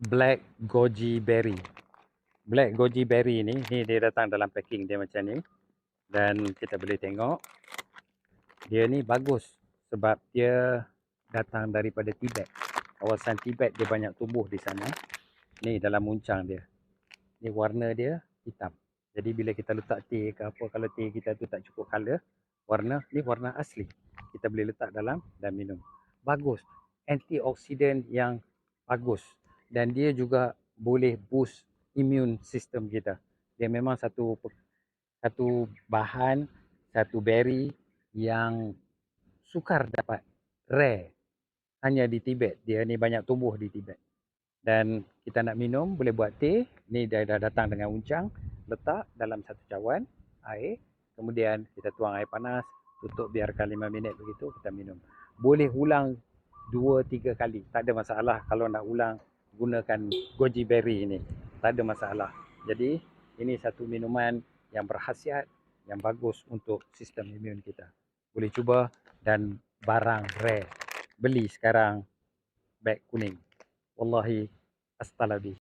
Black goji berry. Black goji berry ni dia datang dalam packing dia macam ni. Dan kita boleh tengok dia ni bagus sebab dia datang daripada Tibet. Kawasan Tibet dia banyak tumbuh di sana. Ni dalam muncang dia. Ni warna dia hitam. Jadi bila kita letak teh ke apa, kalau teh kita tu tak cukup color, warna ni warna asli. Kita boleh letak dalam dan minum. Bagus. Antioksidan yang bagus. Dan dia juga boleh boost immune system kita. Dia memang satu bahan, satu berry yang sukar dapat, rare. Hanya di Tibet. Dia ni banyak tumbuh di Tibet. Dan kita nak minum, boleh buat teh. Ni dia dah datang dengan uncang. Letak dalam satu cawan air. Kemudian kita tuang air panas. Tutup biarkan 5 minit begitu, kita minum. Boleh ulang 2-3 kali. Tak ada masalah kalau nak ulang gunakan goji berry ini. Tak ada masalah. Jadi, ini satu minuman yang berkhasiat, yang bagus untuk sistem imun kita. Boleh cuba dan barang rare. Beli sekarang beg kuning. Wallahi astalabi.